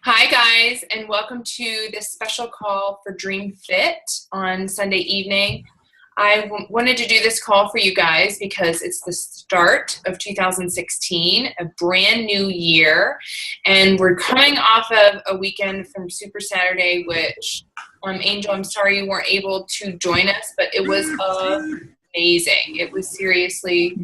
Hi, guys, and welcome to this special call for DreamFIT on Sunday evening. I wanted to do this call for you guys because it's the start of 2016, a brand new year, and we're coming off of a weekend from Super Saturday, which, Angel, I'm sorry you weren't able to join us, but it was amazing. It was seriously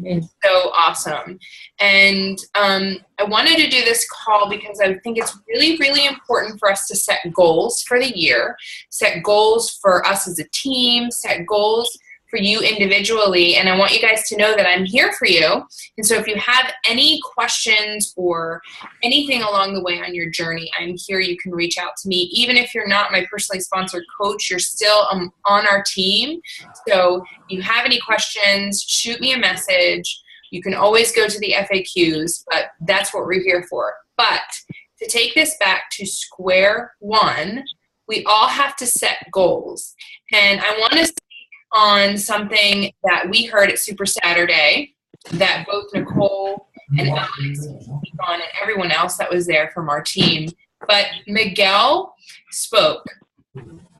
so awesome. And I wanted to do this call because I think it's really, really important for us to set goals for the year, set goals for us as a team, set goals for you individually. And I want you guys to know that I'm here for you. And so if you have any questions or anything along the way on your journey, I'm here. You can reach out to me. Even if you're not my personally sponsored coach, you're still on our team. So if you have any questions, shoot me a message. You can always go to the FAQs, but that's what we're here for. But to take this back to square one, we all have to set goals. And I want to speak on something that we heard at Super Saturday that both Nicole and Alex speak on and everyone else that was there from our team. But Miguel spoke.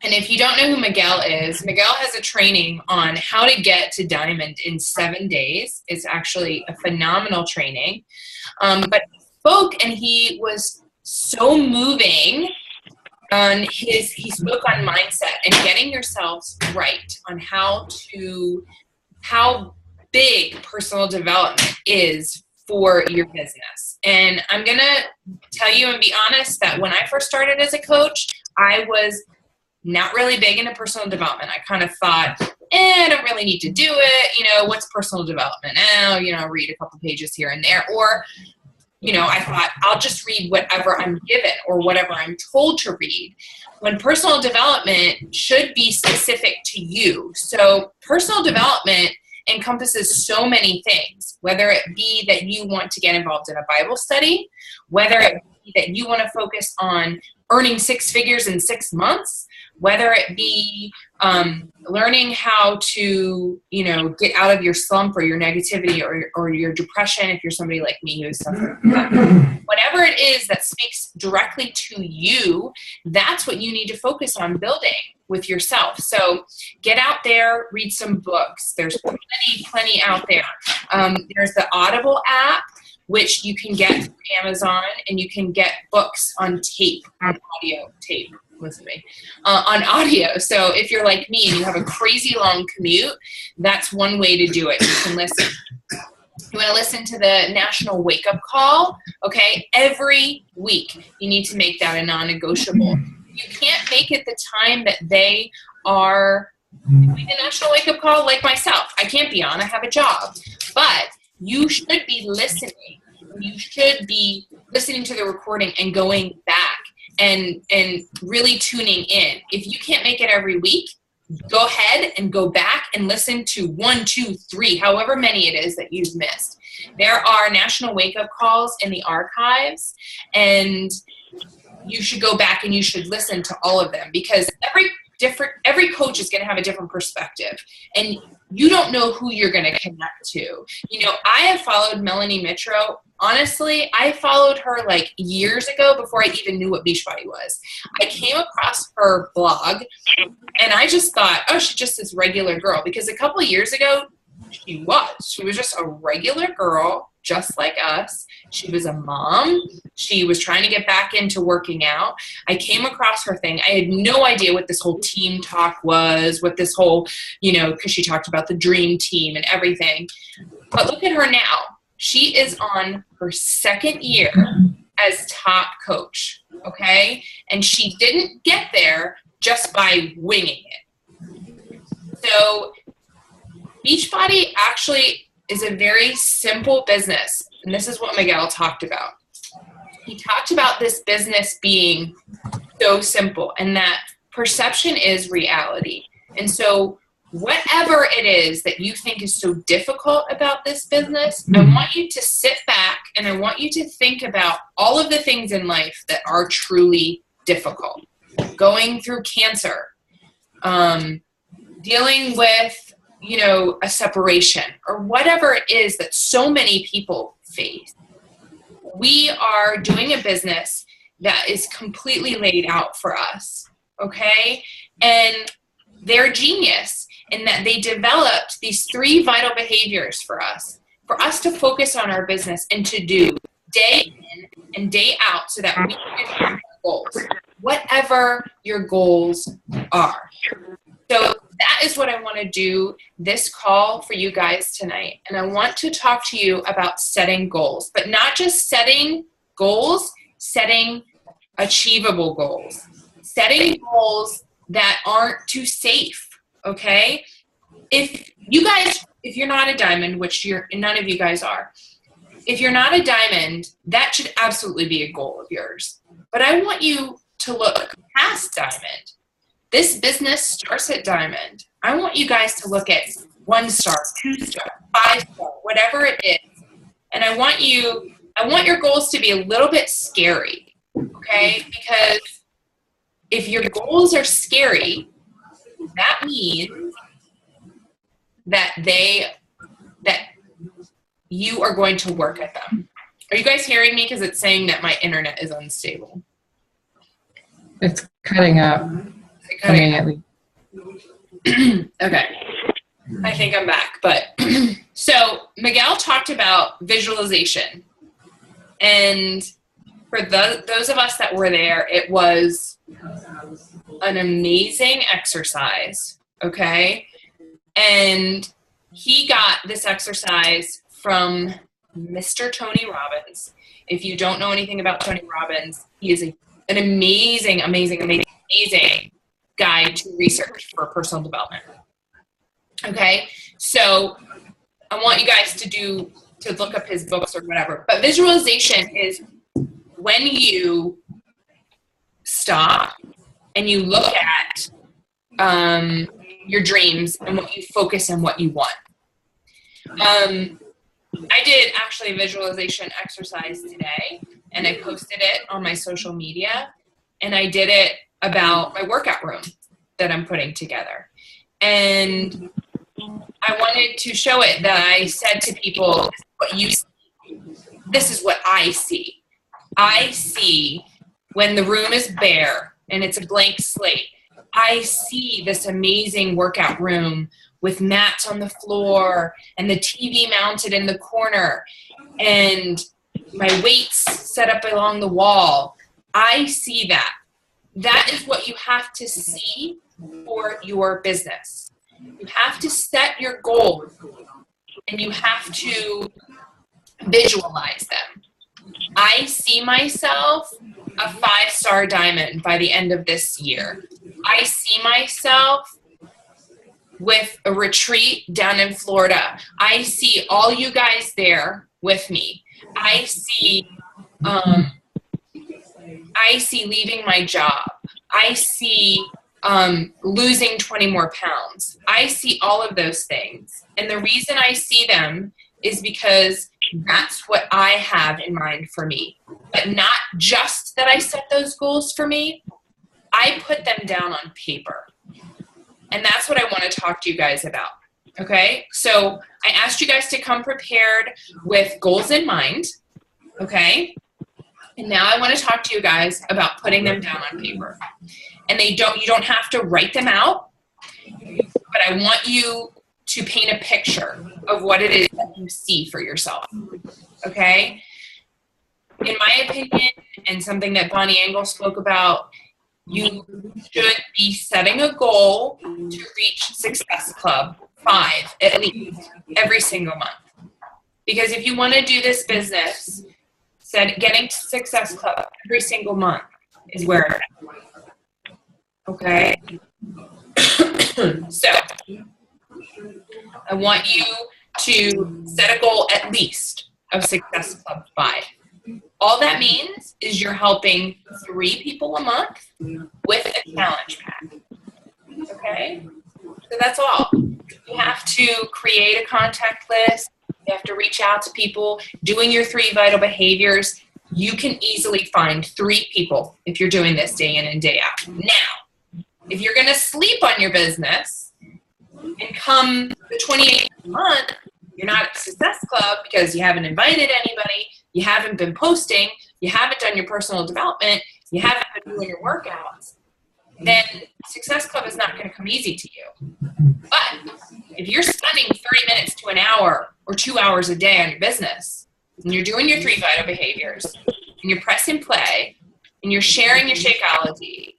And if you don't know who Miguel is, Miguel has a training on how to get to Diamond in 7 days. It's actually a phenomenal training. But he spoke and he was so moving on he spoke on mindset and getting yourselves right on how big personal development is for your business. And I'm going to tell you and be honest that when I first started as a coach, I was not really big into personal development. I kind of thought, I don't really need to do it. What's personal development? Read a couple pages here and there. Or, I thought I'll just read whatever I'm given or whatever I'm told to read, when personal development should be specific to you. So personal development encompasses so many things, whether it be that you want to get involved in a Bible study, whether it be that you want to focus on earning 6 figures in 6 months, whether it be learning how to, get out of your slump or your negativity or your depression, if you're somebody like me who's suffering from that. Whatever it is that speaks directly to you, that's what you need to focus on building with yourself. So get out there, read some books. There's plenty out there. There's the Audible app, which you can get from Amazon, and you can get books on tape, on audio tape. Listen to me, on audio. So if you're like me and you have a crazy long commute, that's one way to do it. You can listen. You want to listen to the National Wake Up Call, okay? Every week, you need to make that a non-negotiable. You can't make it the time that they are doing the National Wake Up Call, like myself. I can't be on. I have a job. But you should be listening. You should be listening to the recording and going back and really tuning in. If you can't make it every week, go ahead and go back and listen to 1, 2, 3, however many it is that you've missed. There are National Wake Up Calls in the archives, and you should go back and you should listen to all of them, because every coach is going to have a different perspective, and you don't know who you're going to connect to. I have followed Melanie Mitro. Honestly, I followed her like years ago before I even knew what Beachbody was. I came across her blog and I just thought, oh, she's just this regular girl, because a couple of years ago she was just a regular girl just like us. She was a mom. She was trying to get back into working out. I came across her thing. I had no idea what this whole team talk was, what this whole, because she talked about the dream team and everything. But look at her now. She is on her 2nd year as top coach, okay? And she didn't get there just by winging it. So Beachbody actually is a very simple business. And this is what Miguel talked about. He talked about this business being so simple, and that perception is reality. And so whatever it is that you think is so difficult about this business, I want you to sit back and I want you to think about all of the things in life that are truly difficult. Going through cancer, dealing with, a separation, or whatever it is that so many people face. We are doing a business that is completely laid out for us, okay? And they're genius in that they developed these 3 vital behaviors for us to focus on our business and to do day in and day out so that we can achieve our goals, whatever your goals are. So that is what I want to do this call for you guys tonight. And I want to talk to you about setting goals, but not just setting goals, setting achievable goals, setting goals that aren't too safe, okay? If you're not a diamond, which none of you guys are, if you're not a diamond, that should absolutely be a goal of yours. But I want you to look past diamond. This business starts at diamond. I want you guys to look at 1 star, 2 star, 5 star, whatever it is. And I want your goals to be a little bit scary, okay? Because if your goals are scary, that means that you are going to work at them. Are you guys hearing me? Because it's saying that my internet is unstable. It's cutting up. Okay. I think I'm back. But so Miguel talked about visualization. And for those of us that were there, it was an amazing exercise. Okay. And he got this exercise from Mr. Tony Robbins. If you don't know anything about Tony Robbins, he is an amazing guide to research for personal development. Okay, so I want you guys to look up his books or whatever. But visualization is when you stop and you look at your dreams and what you focus on, what you want. I did actually a visualization exercise today, and I posted it on my social media, and I did it about my workout room that I'm putting together. And I wanted to show it that I said to people, this is what I see. I see when the room is bare and it's a blank slate. I see this amazing workout room with mats on the floor and the TV mounted in the corner and my weights set up along the wall. I see that. That is what you have to see for your business. You have to set your goals and you have to visualize them. I see myself a 5-star diamond by the end of this year. I see myself with a retreat down in Florida. I see all you guys there with me. I see leaving my job. I see losing 20 more pounds. I see all of those things. And the reason I see them is because that's what I have in mind for me. But not just that I set those goals for me, I put them down on paper. And that's what I want to talk to you guys about. Okay? So I asked you guys to come prepared with goals in mind. Okay? And now I want to talk to you guys about putting them down on paper. And you don't have to write them out, but I want you to paint a picture of what it is that you see for yourself. Okay? In my opinion, and something that Bonnie Engel spoke about, you should be setting a goal to reach Success Club 5 at least every single month. Because if you want to do this business, getting to Success Club every single month is where it's at. Okay? So, I want you to set a goal at least of Success Club 5. All that means is you're helping 3 people a month with a challenge pack. Okay? So that's all. You have to create a contact list. You have to reach out to people. Doing your 3 vital behaviors, you can easily find 3 people if you're doing this day in and day out. Now, if you're going to sleep on your business and come the 28th of the month, you're not at Success Club because you haven't invited anybody, you haven't been posting, you haven't done your personal development, you haven't been doing your workouts, then Success Club is not going to come easy to you. But if you're spending 30 minutes to an hour or 2 hours a day on your business, and you're doing your 3 vital behaviors, and you're pressing play, and you're sharing your Shakeology,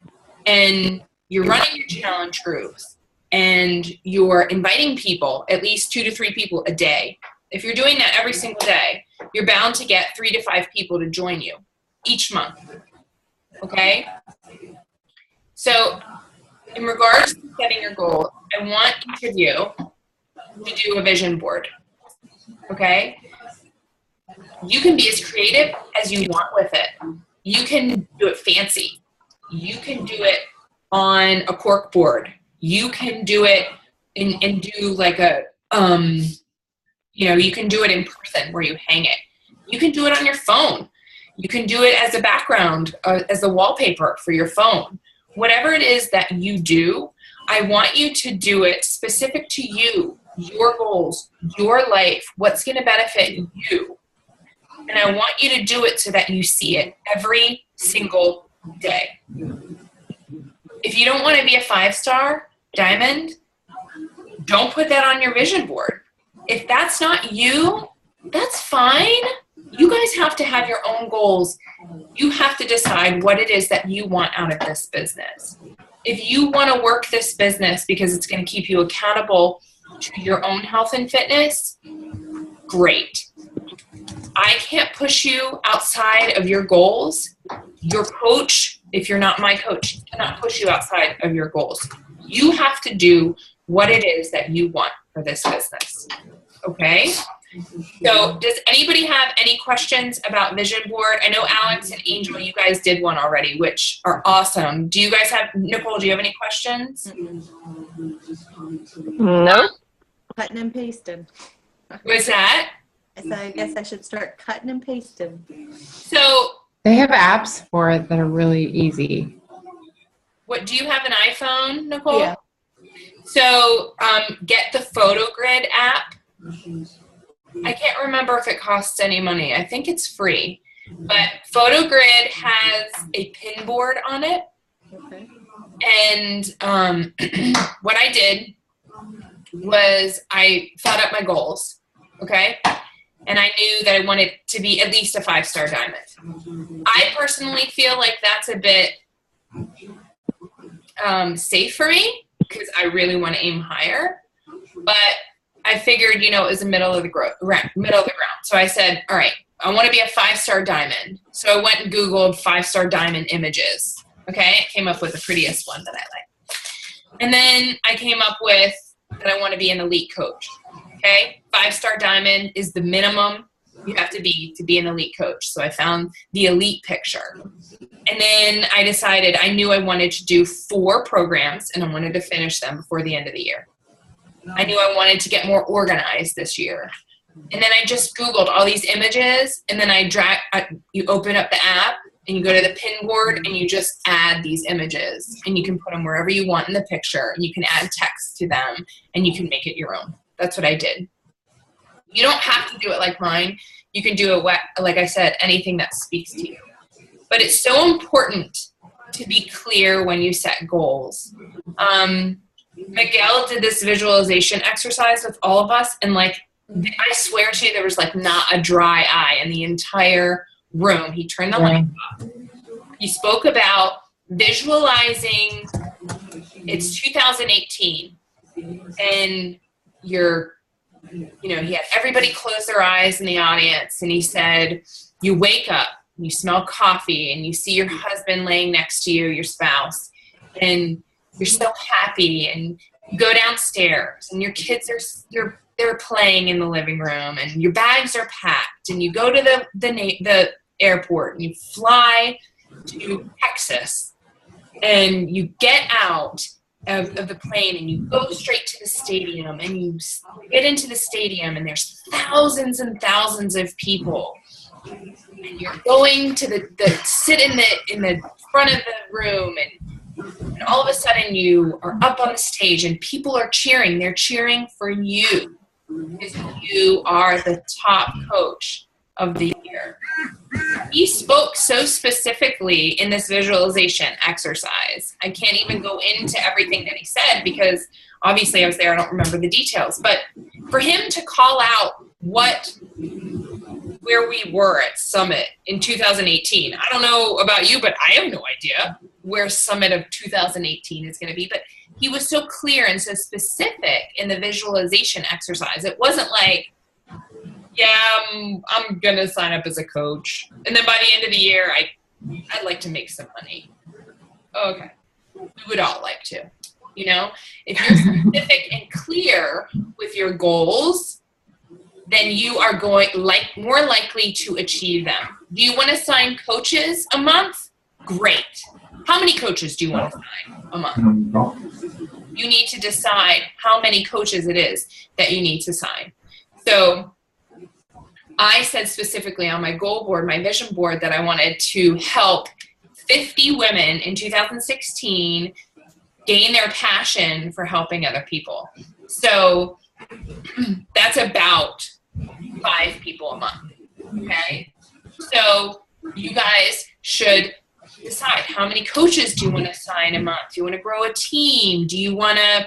and you're running your challenge groups, and you're inviting people, at least 2 to 3 people a day. If you're doing that every single day, you're bound to get 3 to 5 people to join you each month. Okay? So in regards to setting your goal, I want each of you to do a vision board. Okay? You can be as creative as you want with it. You can do it fancy. You can do it on a cork board. You can do it and do like a, you can do it in person where you hang it. You can do it on your phone. You can do it as a background, as a wallpaper for your phone. Whatever it is that you do, I want you to do it specific to you, your goals, your life, what's going to benefit you. And I want you to do it so that you see it every single day. If you don't want to be a 5-star diamond, don't put that on your vision board. If that's not you, that's fine. You guys have to have your own goals. You have to decide what it is that you want out of this business. If you want to work this business because it's going to keep you accountable to your own health and fitness, great. I can't push you outside of your goals. Your coach, if you're not my coach, cannot push you outside of your goals. You have to do what it is that you want for this business. Okay? So does anybody have any questions about vision board? I know Alex and Angel, you guys did one already, which are awesome. Do you guys have, Nicole, do you have any questions? No. Cutting and pasting. What's that? I guess I should start cutting and pasting. So They have apps for it that are really easy. what, do you have an iPhone, Nicole? Yeah. So get the PhotoGrid app. I can't remember if it costs any money. I think it's free. But PhotoGrid has a pin board on it. Okay. And what I did was I thought up my goals, okay? And I knew that I wanted to be at least a 5-star diamond. I personally feel like that's a bit safe for me because I really want to aim higher. But I figured, it was the middle of the ground. So I said, all right, I want to be a 5-star diamond. So I went and Googled 5-star diamond images. Okay, it came up with the prettiest one that I like. And then I came up with that I want to be an elite coach. Okay, 5-star diamond is the minimum you have to be an elite coach. So I found the elite picture. And then I decided I knew I wanted to do 4 programs and I wanted to finish them before the end of the year. I knew I wanted to get more organized this year. And then I just Googled all these images and then you open up the app and you go to the pin board and you just add these images and you can put them wherever you want in the picture and you can add text to them and you can make it your own. That's what I did. You don't have to do it like mine. You can do it, like I said, anything that speaks to you. But it's so important to be clear when you set goals. Miguel did this visualization exercise with all of us, and I swear to you, there was not a dry eye in the entire room. He turned the light off. He spoke about visualizing. It's 2018, and he had everybody close their eyes in the audience, and he said, you wake up, you smell coffee, and you see your husband laying next to you, your spouse, and you're so happy, and you go downstairs, and your kids they're playing in the living room, and your bags are packed, and you go to the airport, and you fly to Texas, and you get out of the plane, and you go straight to the stadium, and you get into the stadium, and there's thousands and thousands of people, and you're going to sit in the front of the room, and all of a sudden you are up on the stage and people are cheering. They're cheering for you because you are the top coach of the year. He spoke so specifically in this visualization exercise. I can't even go into everything that he said because obviously I was there. I don't remember the details. But for him to call out where we were at Summit in 2018, I don't know about you, but I have no idea where Summit of 2018 is going to be. But he was so clear and so specific in the visualization exercise. It wasn't like, yeah, I'm going to sign up as a coach. And then by the end of the year, I'd like to make some money. Okay. We would all like to, you know? If you're specific and clear with your goals, then you are more likely to achieve them. Do you want to sign coaches a month? Great. How many coaches do you want to sign a month? You need to decide how many coaches it is that you need to sign. So I said specifically on my goal board, my vision board, that I wanted to help 50 women in 2016 gain their passion for helping other people. So that's about 5 people a month, okay? So you guys should decide how many coaches do you want to sign a month? Do you want to grow a team? Do you want to,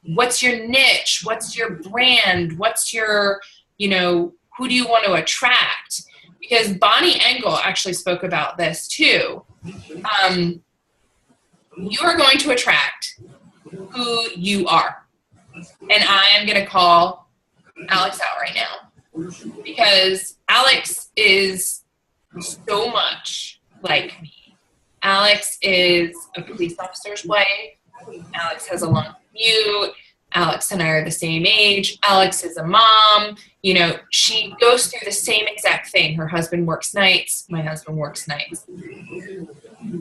what's your niche? What's your brand? What's your, who do you want to attract? Because Bonnie Engel actually spoke about this too. You are going to attract who you are. And I am going to call Alex out right now because Alex is so much like me. Alex is a police officer's wife. Alex has a long commute. Alex and I are the same age. Alex is a mom. She goes through the same exact thing. Her husband works nights. My husband works nights.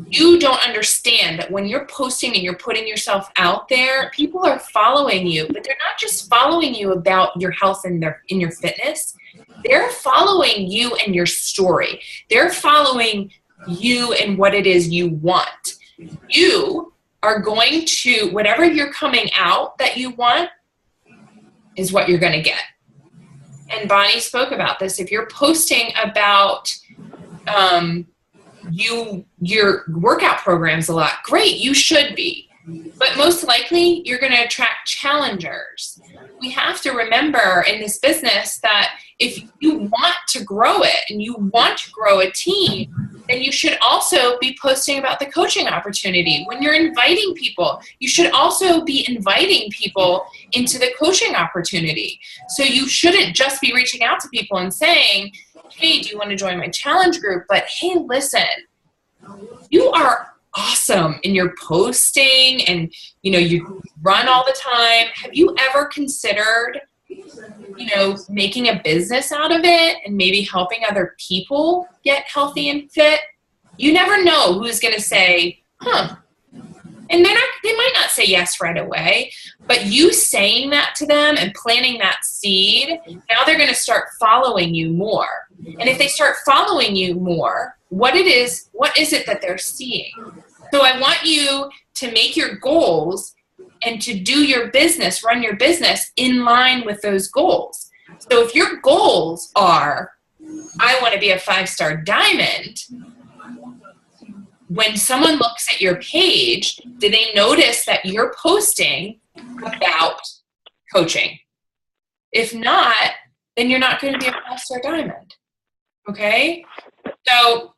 You don't understand that when you're posting and you're putting yourself out there, people are following you, but they're not just following you about your health and in your fitness. They're following you and your story. They're following you and what it is you want. You are going to, whatever you're coming out that you want is what you're going to get. And Bonnie spoke about this. If you're posting about your workout programs a lot, great, you should be. But most likely, you're going to attract challengers. We have to remember in this business that if you want to grow it and you want to grow a team, then you should also be posting about the coaching opportunity. When you're inviting people, you should also be inviting people into the coaching opportunity. So you shouldn't just be reaching out to people and saying, hey, do you want to join my challenge group? But hey, listen, you are awesome in your posting and, you run all the time. Have you ever considered, making a business out of it and maybe helping other people get healthy and fit? You never know who's going to say, huh. And they might not say yes right away, but you saying that to them and planting that seed, now they're going to start following you more. And if they start following you more, what is it that they're seeing? So I want you to make your goals and to do your business, run your business in line with those goals. So if your goals are, I want to be a 5-star diamond, when someone looks at your page, do they notice that you're posting about coaching? If not, then you're not going to be a 5-star diamond. Okay? So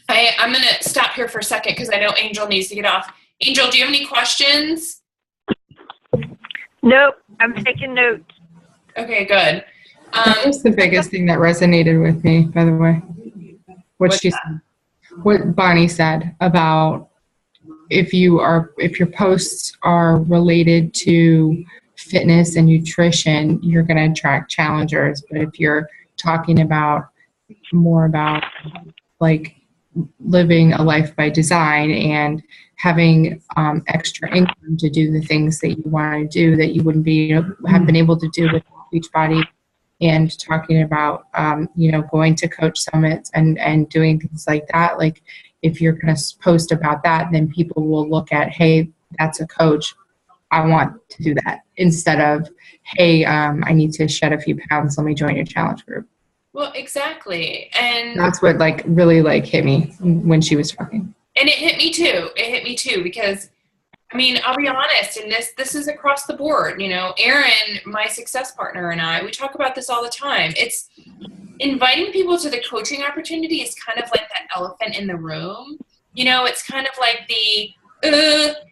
I'm going to stop here for a second because I know Angel needs to get off. Angel, do you have any questions? Nope. I'm taking notes. Okay, good. That was the biggest thing that resonated with me, by the way. What Bonnie said about if your posts are related to fitness and nutrition, you're going to attract challengers. But if you're talking about more about like living a life by design and having extra income to do the things that you want to do that you wouldn't have been able to do with Beachbody, and talking about going to coach summits and doing things like that. Like if you're going to post about that, then people will look at, hey, that's a coach, I want to do that, instead of, hey, I need to shed a few pounds, let me join your challenge group. Well, exactly. And That's what like really like hit me when she was talking. And it hit me too. It hit me too because, I mean, I'll be honest, and this is across the board. You know, Erin, my success partner, and I, we talk about this all the time. It's inviting people to the coaching opportunity is kind of like that elephant in the room. You know, it's kind of like the,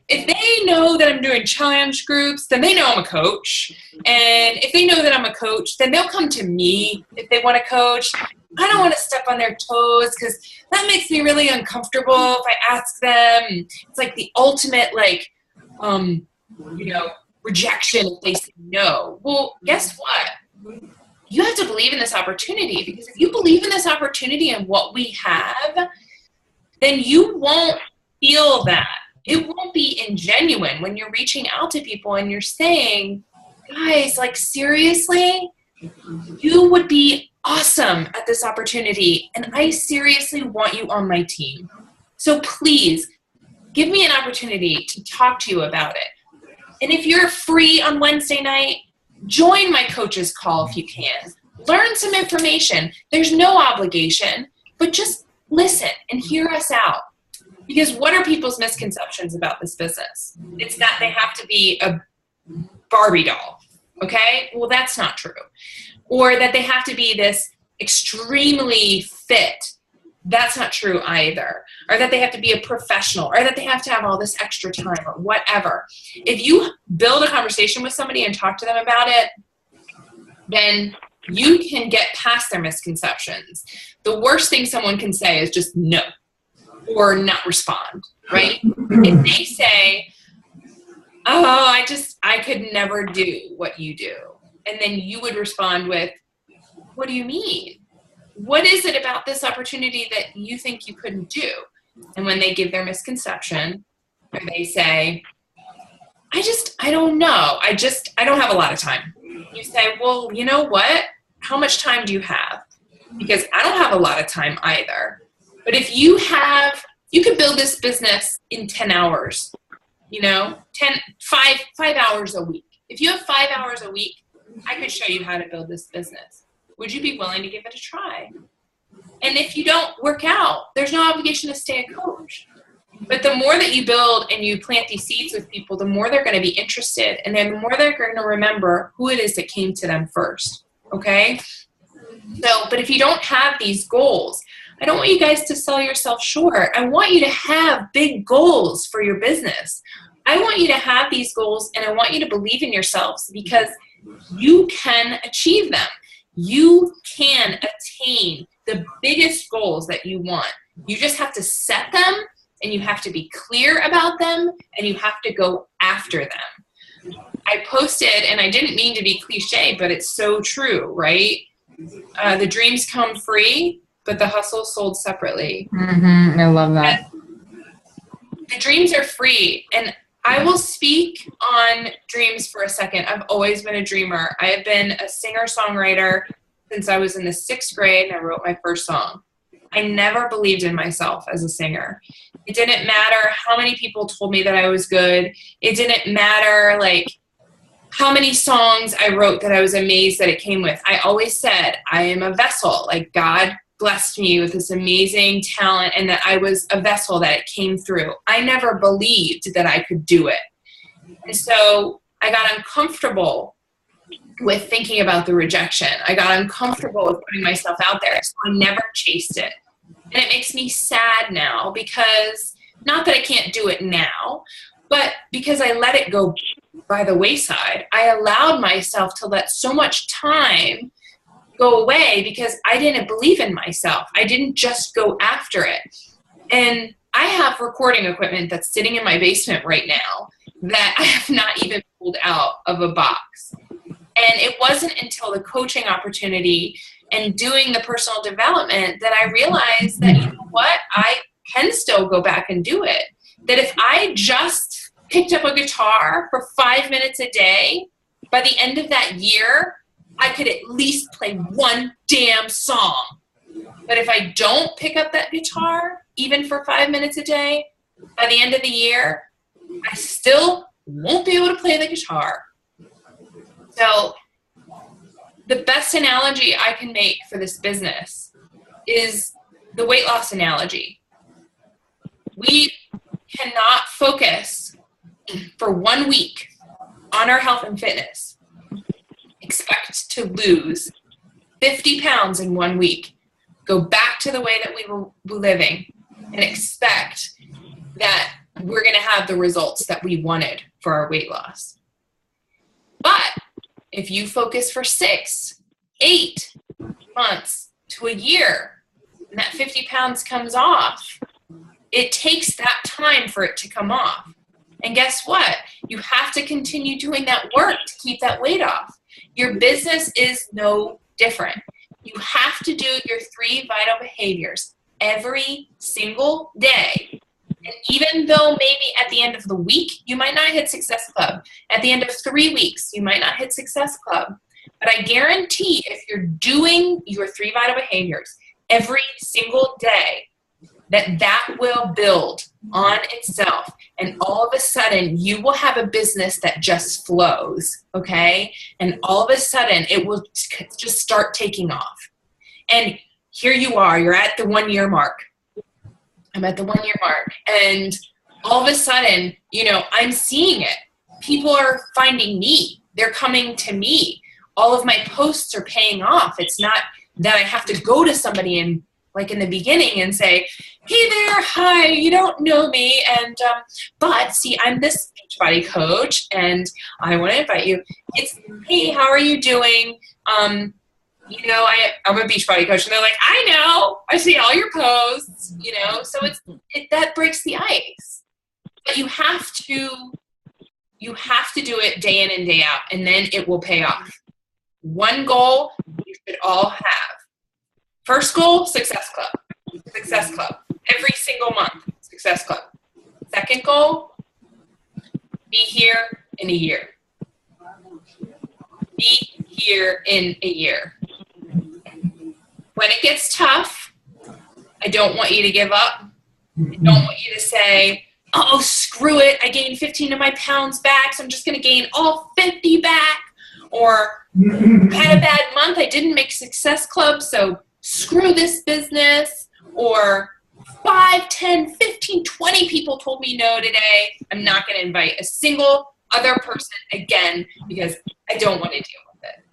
if they know that I'm doing challenge groups, then they know I'm a coach. And if they know that I'm a coach, then they'll come to me if they want to coach. I don't want to step on their toes because that makes me really uncomfortable if I ask them. It's like the ultimate, like, rejection if they say no. Well, guess what? You have to believe in this opportunity, because if you believe in this opportunity and what we have, then you won't feel that. It won't be ingenuine when you're reaching out to people and you're saying, guys, like, seriously, you would be awesome at this opportunity, and I seriously want you on my team. So please give me an opportunity to talk to you about it. And if you're free on Wednesday night, join my coach's call if you can. Learn some information. There's no obligation, but just listen and hear us out. Because what are people's misconceptions about this business? It's that they have to be a Barbie doll, okay? Well, that's not true. Or that they have to be this extremely fit. That's not true either. Or that they have to be a professional, or that they have to have all this extra time, or whatever. If you build a conversation with somebody and talk to them about it, then you can get past their misconceptions. The worst thing someone can say is just no, or not respond, right? If they say, oh, I could never do what you do. And then you would respond with, what do you mean? What is it about this opportunity that you think you couldn't do? And when they give their misconception, or they say, I don't know. I don't have a lot of time. You say, well, you know what? How much time do you have? Because I don't have a lot of time either. But if you could build this business in 10 hours, 5 hours a week. If you have 5 hours a week, I could show you how to build this business. Would you be willing to give it a try? And if you don't work out, there's no obligation to stay a coach. But the more that you build and you plant these seeds with people, the more they're going to be interested. And then the more they're going to remember who it is that came to them first. Okay? But if you don't have these goals, I don't want you guys to sell yourself short. I want you to have big goals for your business. I want you to have these goals, and I want you to believe in yourselves, because you can achieve them. You can attain the biggest goals that you want. You just have to set them, and you have to be clear about them, and you have to go after them. I posted, and I didn't mean to be cliche, but it's so true, right? The dreams come free, but the hustle sold separately. Mm-hmm. I love that. The dreams are free. And I will speak on dreams for a second. I've always been a dreamer. I have been a singer-songwriter since I was in the 6th grade and I wrote my first song. I never believed in myself as a singer. It didn't matter how many people told me that I was good. It didn't matter how many songs I wrote that I was amazed that it came with. I always said, I am a vessel. God blessed me with this amazing talent, and that I was a vessel that it came through. I never believed that I could do it. And so I got uncomfortable with thinking about the rejection. I got uncomfortable with putting myself out there. So I never chased it. And it makes me sad now, because not that I can't do it now, but because I let it go by the wayside. I allowed myself to let so much time go away because I didn't believe in myself. I didn't just go after it. And I have recording equipment that's sitting in my basement right now that I have not even pulled out of a box. And it wasn't until the coaching opportunity and doing the personal development that I realized that, you know what, I can still go back and do it. That if I just picked up a guitar for 5 minutes a day, by the end of that year, I could at least play one damn song. But if I don't pick up that guitar, even for 5 minutes a day, by the end of the year, I still won't be able to play the guitar. So the best analogy I can make for this business is the weight loss analogy. We cannot focus for 1 week on our health and fitness, expect to lose 50 pounds in 1 week, go back to the way that we were living, and expect that we're going to have the results that we wanted for our weight loss. But if you focus for 6, 8 months to a year, and that 50 pounds comes off, it takes that time for it to come off. And guess what? You have to continue doing that work to keep that weight off. Your business is no different. You have to do your 3 vital behaviors every single day. And even though maybe at the end of the week, you might not hit Success Club, at the end of 3 weeks, you might not hit Success Club, but I guarantee if you're doing your 3 vital behaviors every single day, that will build on itself. And all of a sudden, you will have a business that just flows, okay? And all of a sudden, it will just start taking off. And here you are, you're at the 1 year mark. I'm at the 1 year mark. And all of a sudden, I'm seeing it. People are finding me. They're coming to me. All of my posts are paying off. It's not that I have to go to somebody and like in the beginning and say, hey there, hi, you don't know me, and but see, I'm this Beachbody coach, and I want to invite you. It's, hey, how are you doing? I'm a Beachbody coach, and they're like, I know, I see all your posts, so that breaks the ice. But you have to do it day in and day out, and then it will pay off. One goal you should all have. First goal, Success Club. Success Club. Every single month, Success Club. Second goal, be here in a year. Be here in a year. When it gets tough, I don't want you to give up. I don't want you to say, oh, screw it, I gained 15 of my pounds back, so I'm just going to gain all 50 back. Or I had a bad month, I didn't make Success Club, so screw this business. Or 5, 10, 15, 20 people told me no today. I'm not going to invite a single other person again because I don't want to deal with it.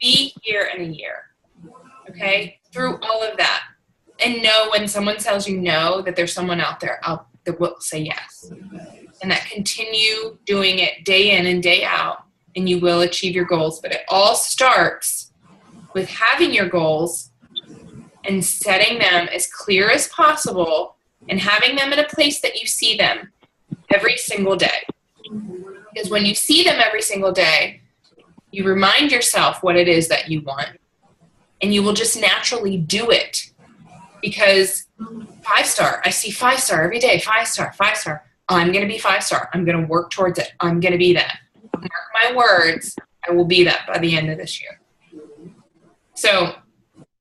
Be here in a year, okay? Through all of that. And know when someone tells you no, that there's someone out there that will say yes. And that continue doing it day in and day out, and you will achieve your goals. But it all starts with having your goals and setting them as clear as possible and having them in a place that you see them every single day. Because when you see them every single day, you remind yourself what it is that you want, and you will just naturally do it. Because 5-star, I see 5-star every day, 5-star, 5-star. I'm going to be 5-star. I'm going to work towards it. I'm going to be that. Mark my words, I will be that by the end of this year. So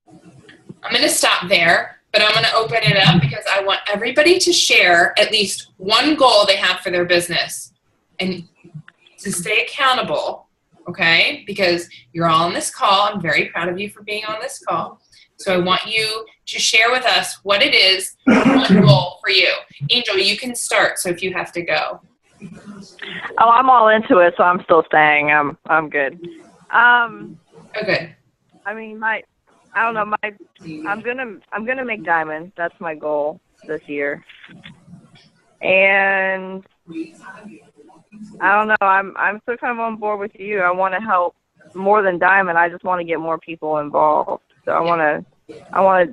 I'm going to stop there, but I'm going to open it up because I want everybody to share at least one goal they have for their business and to stay accountable, okay? Because you're all on this call. I'm very proud of you for being on this call. So I want you to share with us what it is, one goal for you. Angel, you can start, so if you have to go. Oh, I'm all into it, so I'm still staying. I'm good. Okay. I mean, I'm gonna make diamond. That's my goal this year. And I don't know. I'm still kind of on board with you. I want to help more than diamond. I just want to get more people involved. So I want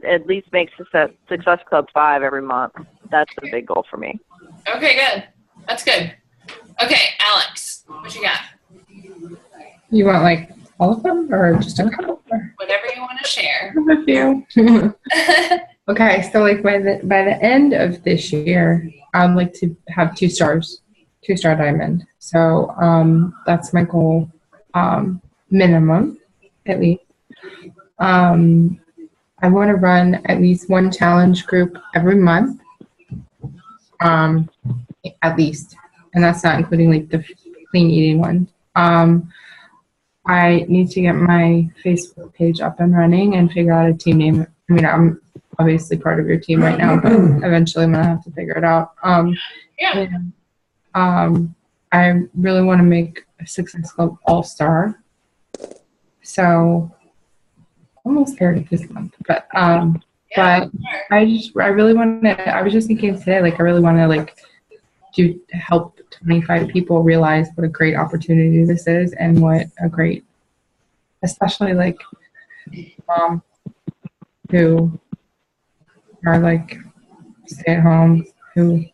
to at least make Success Club 5 every month. That's the big goal for me. Okay, good. That's good. Okay, Alex, what you got? You want like all of them or just a couple? Whatever you want to share. A few. Okay, so like by the end of this year, I'd like to have 2-star diamond. So that's my goal, minimum, at least. I want to run at least one challenge group every month, at least, and that's not including like the clean eating one. I need to get my Facebook page up and running and figure out a team name. I mean, I'm obviously part of your team right now, but eventually I'm gonna have to figure it out. Yeah. I really want to make a Success Club All-Star. So almost there this month, but I really want to. I was just thinking today, like I really want to to help 25 people realize what a great opportunity this is and what a great, especially like mom who are like stay at home who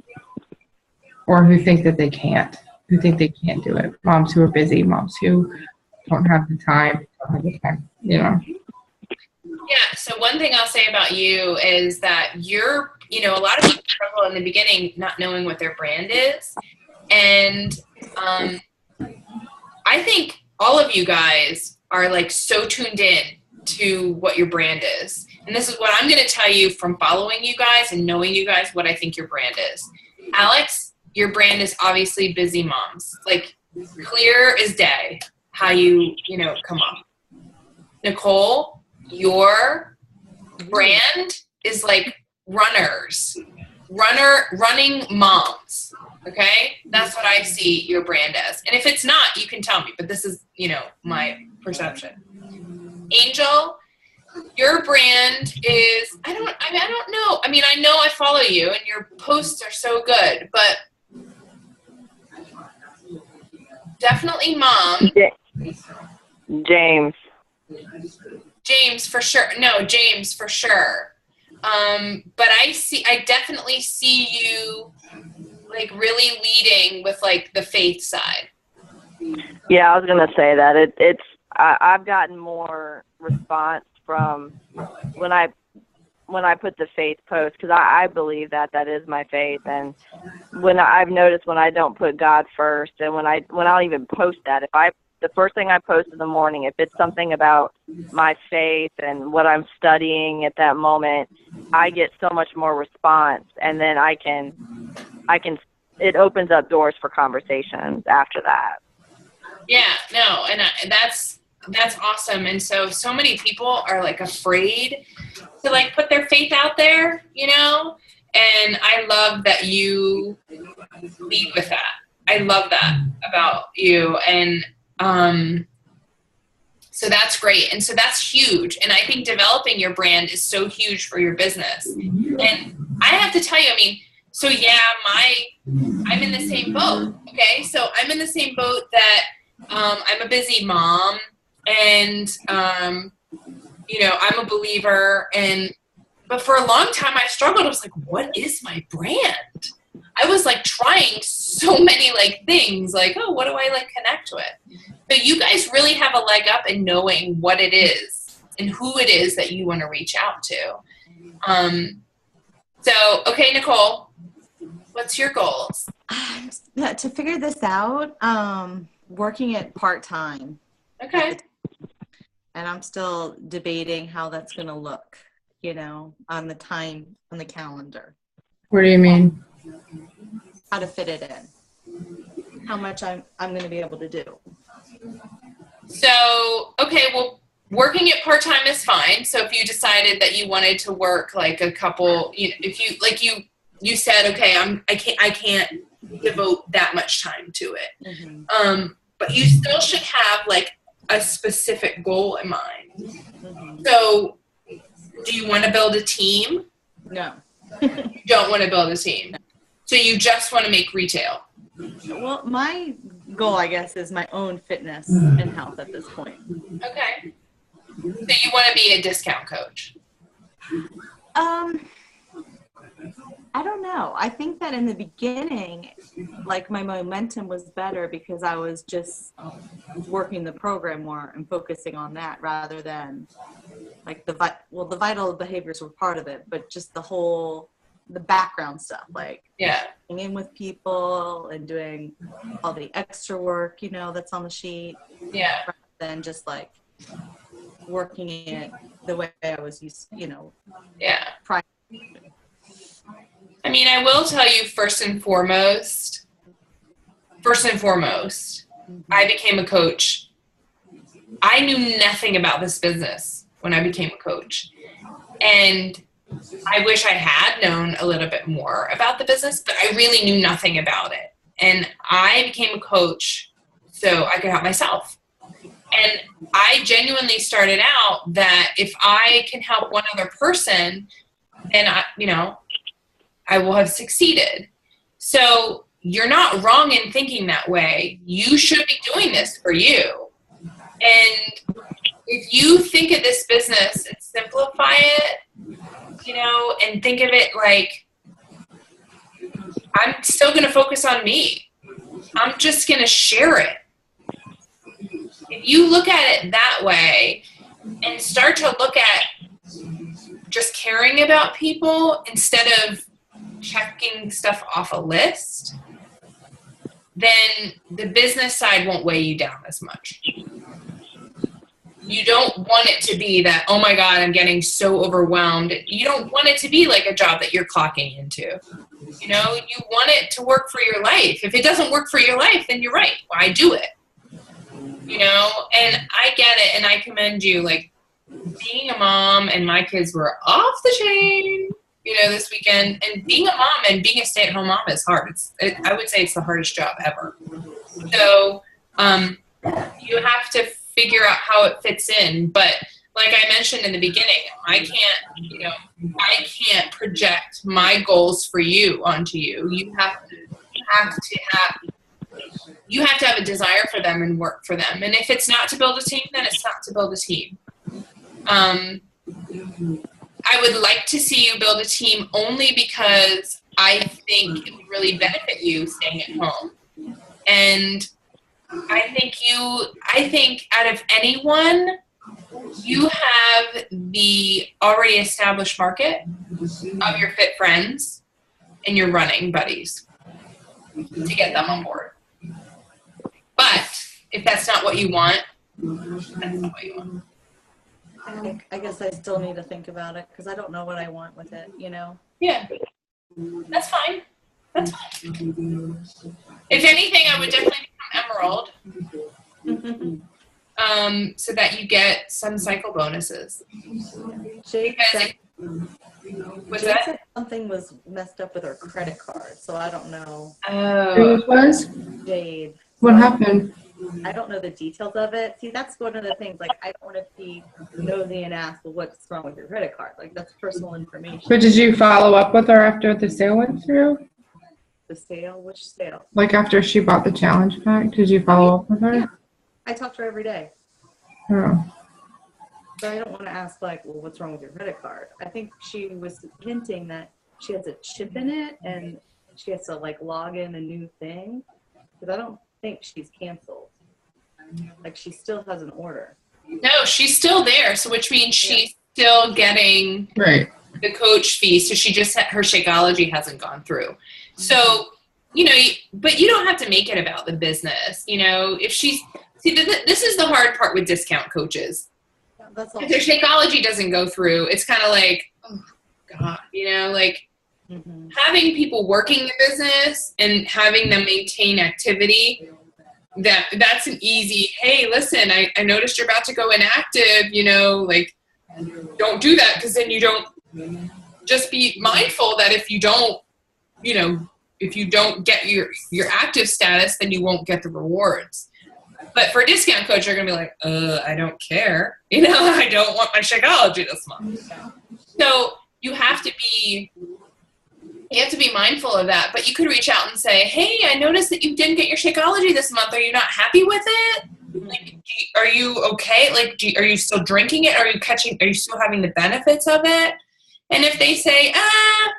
think that they can't, do it. Moms who are busy, moms who don't have the time, Yeah, so one thing I'll say about you is that you're, a lot of people struggle in the beginning not knowing what their brand is. And I think all of you guys are like so tuned in to what your brand is. And this is what I'm going to tell you from following you guys and knowing you guys what I think your brand is. Alex, your brand is obviously busy moms. Like clear as day how you come up. Nicole, your brand is like running moms. Okay? That's what I see your brand as. And if it's not, you can tell me, but this is, my perception. Angel, your brand is, I don't know. I mean, I know I follow you and your posts are so good, but definitely mom. James, for sure. No, James for sure. But I definitely see you like really leading with like the faith side. Yeah, I was gonna say that I've gotten more response from when I put the faith post, because I believe that is my faith, and when I've noticed when I don't put God first, and when I'll even post that, the first thing I post in the morning, if it's something about my faith and what I'm studying at that moment, I get so much more response, and then it opens up doors for conversations after that. Yeah, no, and that's awesome. And so many people are like afraid to like put their faith out there, and I love that you lead with that. I love that about you. And so that's great. And so that's huge. And I think developing your brand is so huge for your business. And I have to tell you, so yeah, I'm in the same boat. Okay. So I'm in the same boat that, I'm a busy mom and, I'm a believer, but for a long time I struggled. I was like, what is my brand? I was like trying so many like things like, oh, what do I like connect with? So you guys really have a leg up in knowing what it is and who it is that you want to reach out to. So, okay, Nicole, what's your goals? To figure this out, working it part-time. Okay. And I'm still debating how that's going to look, on the calendar. What do you mean? How to fit it in. How much I'm going to be able to do. So, okay, well, working it part-time is fine. So if you decided that you wanted to work like a couple, if you, like you said, okay, I can't devote that much time to it. Mm-hmm. But you still should have like a specific goal in mind. Mm-hmm. So do you want to build a team? No. You don't want to build a team. So you just want to make retail. Well, my goal, I guess, is my own fitness and health at this point. Okay. So you want to be a discount coach? I don't know. I think that in the beginning, like my momentum was better because I was just working the program more and focusing on that rather than like the vital behaviors were part of it, but just the background stuff, like being in with people and doing all the extra work, that's on the sheet. Yeah. Rather than just like working it the way I was used, Yeah. prior. I will tell you first and foremost, I became a coach I knew nothing about this business when I became a coach. And I wish I had known a little bit more about the business, but I really knew nothing about it. And I became a coach so I could help myself. And I genuinely started out that if I can help one other person, then I will have succeeded. So you're not wrong in thinking that way. You should be doing this for you. And if you think of this business and simplify it, and think of it like, I'm still going to focus on me. I'm just going to share it. If you look at it that way and start to look at just caring about people instead of checking stuff off a list, then the business side won't weigh you down as much. You don't want it to be that, oh my God, I'm getting so overwhelmed. You don't want it to be like a job that you're clocking into. You want it to work for your life. If it doesn't work for your life, then you're right. Why do it? And I get it, and I commend you. Like, being a mom, and my kids were off the chain, this weekend. And being a mom and being a stay-at-home mom is hard. I would say it's the hardest job ever. So you have to figure out how it fits in. But like I mentioned in the beginning, I can't project my goals for you onto you. You have to have a desire for them and work for them. And if it's not to build a team, then it's not to build a team. I would like to see you build a team only because I think it would really benefit you staying at home. And I think out of anyone, you have the already established market of your fit friends and your running buddies to get them on board. But if that's not what you want, that's not what you want. I guess I still need to think about it because I don't know what I want with it, Yeah, that's fine. That's fine. If anything, I would definitely become Emerald, so that you get some cycle bonuses. Jade said something was messed up with her credit card, so I don't know. Oh, It was? Jade. What happened? I don't know the details of it. See, that's one of the things. Like, I don't want to be nosy and ask, well, what's wrong with your credit card? Like, that's personal information. But did you follow up with her after the sale went through? The sale? Which sale? Like after she bought the challenge pack, did you follow up with her? Yeah. I talk to her every day. Oh. So I don't want to ask, like, well, what's wrong with your credit card? I think she was hinting that she has a chip in it and she has to, like, log in a new thing. Because I don't think she's canceled. Like, she still has an order. no, she's still there. So which means she's still getting Right. the coach fee. So she just her Shakeology hasn't gone through. So, but you don't have to make it about the business. If she's, this is the hard part with discount coaches. Yeah, that's all. If their Shakeology doesn't go through, it's kind of like, oh God, having people working the business and having them maintain activity, that's an easy, hey, listen, I noticed you're about to go inactive, don't do that, because then you don't, just be mindful that if you don't get your active status, then you won't get the rewards. But for a discount coach, you're going to be like, I don't care. I don't want my Shakeology this month. So you have to be mindful of that. But you could reach out and say, hey, I noticed that you didn't get your Shakeology this month. Are you not happy with it? Like, are you okay? Like, are you still drinking it? Are you still having the benefits of it? And if they say, I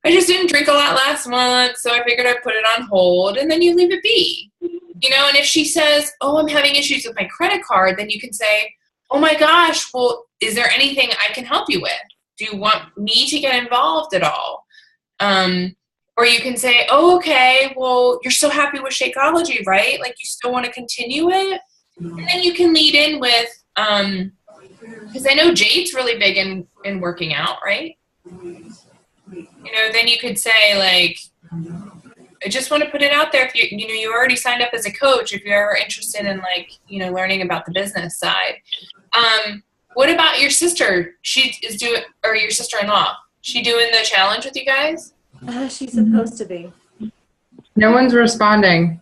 just didn't drink a lot last month, so I figured I'd put it on hold, and then you leave it be. And if she says, oh, I'm having issues with my credit card, then you can say, oh my gosh, well, is there anything I can help you with? Do you want me to get involved at all? Or you can say, oh, okay, well, you're so happy with Shakeology, right? Like, you still want to continue it? And then you can lead in with, because I know Jade's really big in working out, right? Then you could say, like, I just want to put it out there. If you already signed up as a coach, if you're ever interested in like, learning about the business side. What about your sister? She is doing, or your sister-in-law? She doing the challenge with you guys? She's supposed to be. No one's responding.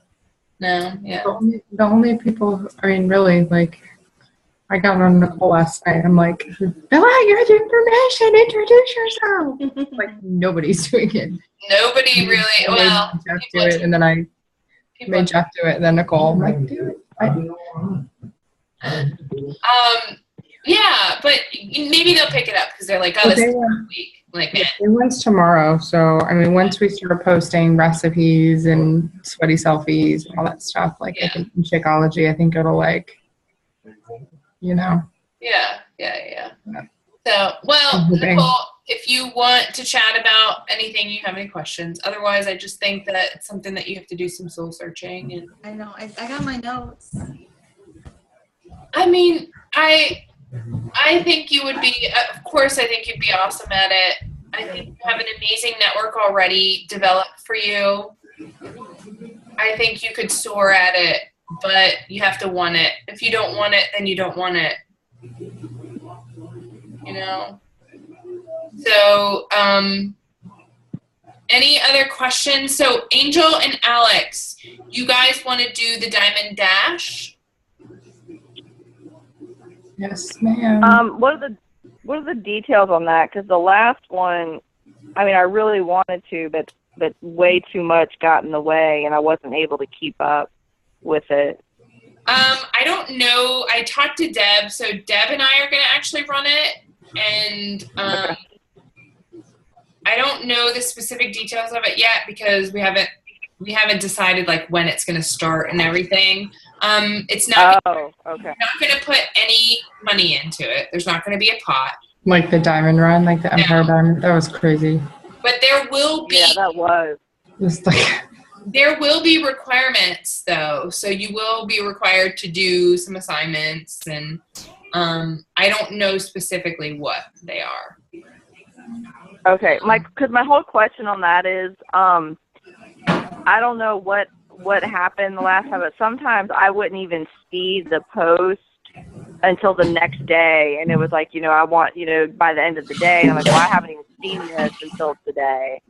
No, yeah. The only people, I mean, really, like, I got on Nicole last night. I'm like, fill out your information, introduce yourself. Like, nobody's doing it. Nobody really, well. Jeff do it, and then I made Jeff do it, and then Nicole, I'm like, do it. Yeah, but maybe they'll pick it up because they're like, oh, this is a week. Like, man. Everyone's tomorrow, so I mean, once we start posting recipes and sweaty selfies and all that stuff, like I think in Shakeology, I think it'll like, Yeah. So, well, Nicole, if you want to chat about anything, you have any questions. Otherwise, I just think that it's something that you have to do some soul searching. And I know. I got my notes. I mean, I think you would be, of course, I think you'd be awesome at it. I think you have an amazing network already developed for you. I think you could soar at it, but you have to want it. If you don't want it, then you don't want it. So, any other questions? So, Angel and Alex, you guys want to do the Diamond Dash? Yes, ma'am. What are the details on that? Because the last one, I mean, I really wanted to, but way too much got in the way, and I wasn't able to keep up with it. I don't know. I talked to Deb, so Deb and I are going to actually run it, and I don't know the specific details of it yet because we haven't decided like when it's going to start and everything. It's not. Okay. We're not going to put any money into it. There's not going to be a pot. Like the diamond run, like the Empire Diamond. That was crazy. But there will be. Yeah, that was. It was like. There will be requirements though, so you will be required to do some assignments, and I don't know specifically what they are. Okay, because my whole question on that is, I don't know what happened the last time, but sometimes I wouldn't even see the post until the next day, and it was like, I want, by the end of the day, and I'm like, well, I haven't even seen this until today.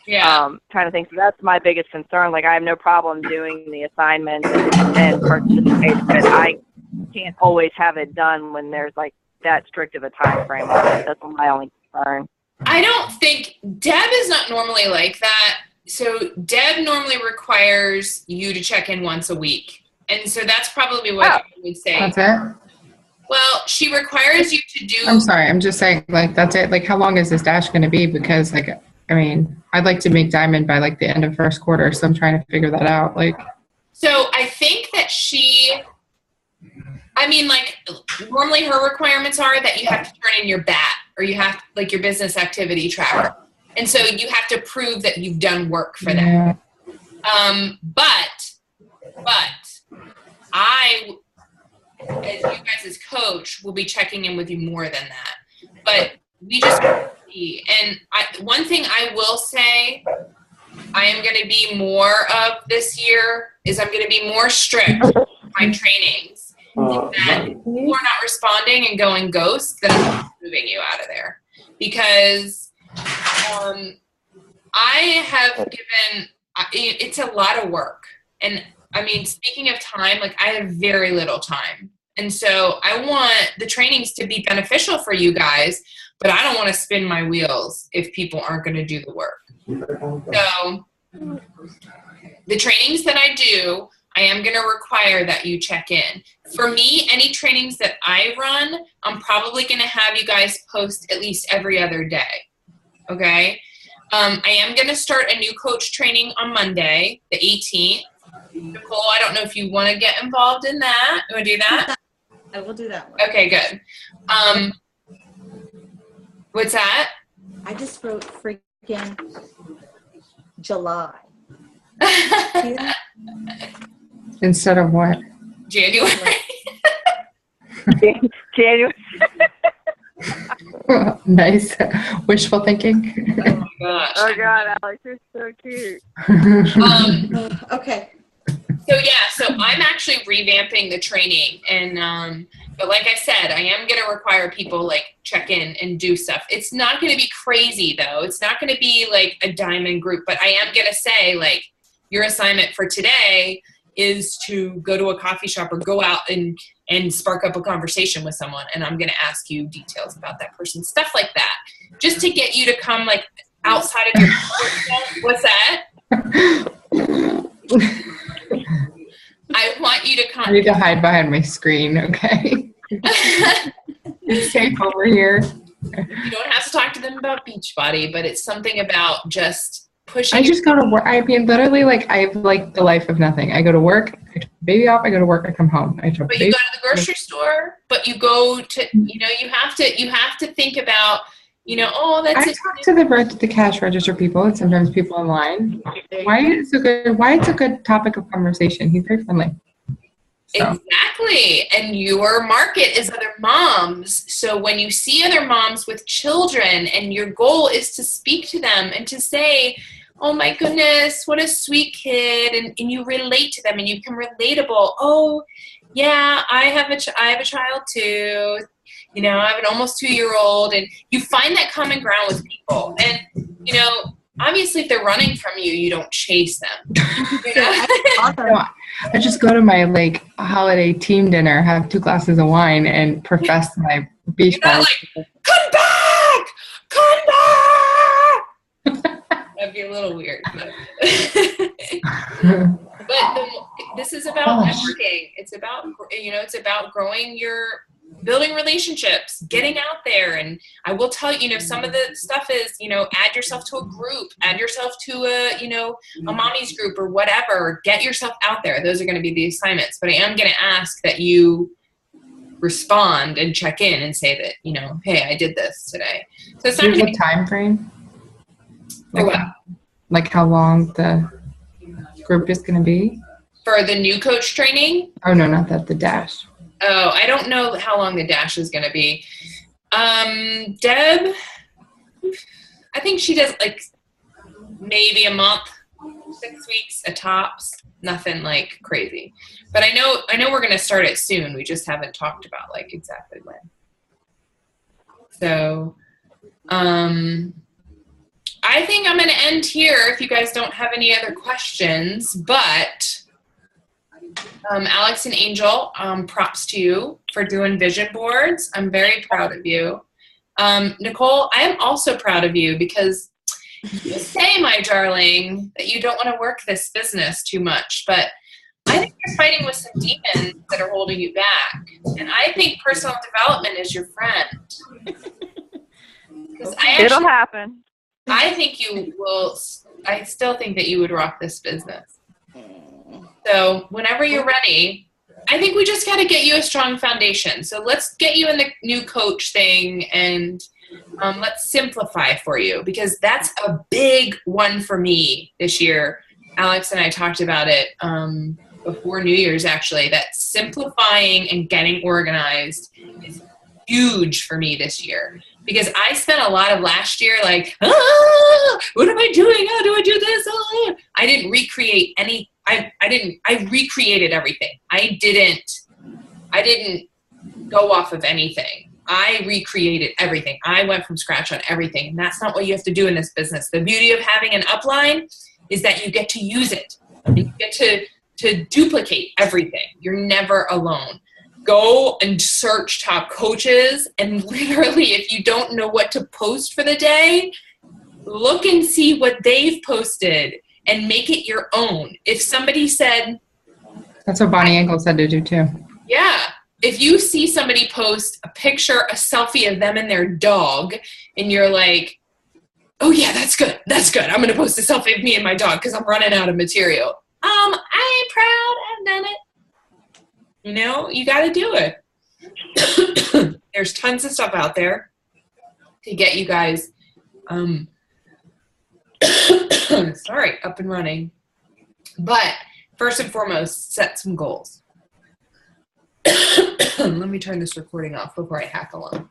Yeah. Kind of thing. So that's my biggest concern. Like, I have no problem doing the assignment and participate, but I can't always have it done when there's like that strict of a time frame on it. That's my only concern. I don't think Deb is not normally like that. So Deb normally requires you to check in once a week. And so that's probably what I would say. That's it? Well, she requires you to do. I'm sorry. I'm just saying, like, that's it. Like, how long is this dash going to be? Because, like, I mean, I'd like to make diamond by, like, the end of first quarter. So I'm trying to figure that out. Like, so I think that normally her requirements are that you have to turn in your BAT or you have, like, your business activity tracker. And so you have to prove that you've done work for that. But I, as you guys as coach, will be checking in with you more than that. But we just see. And one thing I will say I am going to be more of this year is I'm going to be more strict with my trainings. That people are not responding and going ghost, then I'm moving you out of there. Because I have given, it's a lot of work. And I mean, speaking of time, like, I have very little time. And so I want the trainings to be beneficial for you guys, but I don't want to spin my wheels if people aren't going to do the work. So the trainings that I do, I am going to require that you check in. For me, any trainings that I run, I'm probably going to have you guys post at least every other day. Okay? I am going to start a new coach training on Monday, the 18th. Nicole, I don't know if you want to get involved in that. You want to do that? I will do that one. Okay, good. What's that? I just wrote freaking July. instead of what? January. January. Nice. Wishful thinking. Oh my gosh. Oh God, Alex, you're so cute. Okay. So I'm actually revamping the training, and but like I said, I am going to require people like check in and do stuff. It's not going to be crazy though. It's not going to be like a diamond group, but I am going to say like your assignment for today is to go to a coffee shop or go out and spark up a conversation with someone, and I'm going to ask you details about that person, stuff like that, just to get you to come like outside of your what's that? I want you to come. I need to hide behind my screen, okay? It's safe over here. You don't have to talk to them about Beachbody, but it's something about just pushing. I just go to work. I mean, literally, like, I have, like, the life of nothing. I go to work, I take the baby off, I go to work, I come home. But you go to the grocery store, but you go to, you know, you have to think about, you know, oh, that's I talk to the cash register people and sometimes people online. Why it's a good topic of conversation. He's very friendly. So. Exactly. And your market is other moms. So when you see other moms with children and your goal is to speak to them and to say, oh my goodness, what a sweet kid. And you relate to them and you become relatable. Oh yeah, I have a child too. You know, I have an almost 2-year-old, and you find that common ground with people. And, you know, obviously if they're running from you, you don't chase them. You know? I just go to my like holiday team dinner, have 2 glasses of wine, and profess my beach ball. Like, come back! That'd be a little weird. But this is about networking. It's about, you know, it's about building relationships, getting out there. And I will tell you, you know, some of the stuff is, you know, add yourself to a group, add yourself to a, you know, a mommy's group or whatever. Get yourself out there. Those are going to be the assignments. But I am going to ask that you respond and check in and say that, you know, hey, I did this today. So it's not a time frame. Like how long the group is going to be? For the new coach training? Oh, no, not that, the dash. Oh, I don't know how long the dash is going to be. Deb, I think she does like maybe a month, 6 weeks at tops. Nothing like crazy. But I know we're going to start it soon. We just haven't talked about like exactly when. So, I think I'm going to end here if you guys don't have any other questions, but Alex and Angel, props to you for doing vision boards. I'm very proud of you. Nicole, I am also proud of you because you say, my darling, that you don't want to work this business too much, but I think you're fighting with some demons that are holding you back. And I think personal development is your friend. It'll happen. I think you will. I still think that you would rock this business. So whenever you're ready, I think we just got to get you a strong foundation. So let's get you in the new coach thing and let's simplify for you because that's a big one for me this year. Alex and I talked about it before New Year's, actually, that simplifying and getting organized is huge for me this year. Because I spent a lot of last year like, what am I doing? How do I do this? I didn't recreate any. I recreated everything. I didn't go off of anything. I recreated everything. I went from scratch on everything. And that's not what you have to do in this business. The beauty of having an upline is that you get to use it. You get to duplicate everything. You're never alone. Go and search top coaches, and literally if you don't know what to post for the day, look and see what they've posted and make it your own. If somebody said... That's what Bonnie Engel said to do too. Yeah. If you see somebody post a picture, a selfie of them and their dog, and you're like, oh yeah, that's good. That's good. I'm going to post a selfie of me and my dog because I'm running out of material. I ain't proud. I've done it. You know, you got to do it. There's tons of stuff out there to get you guys, sorry, up and running. But first and foremost, set some goals. Let me turn this recording off before I hack along.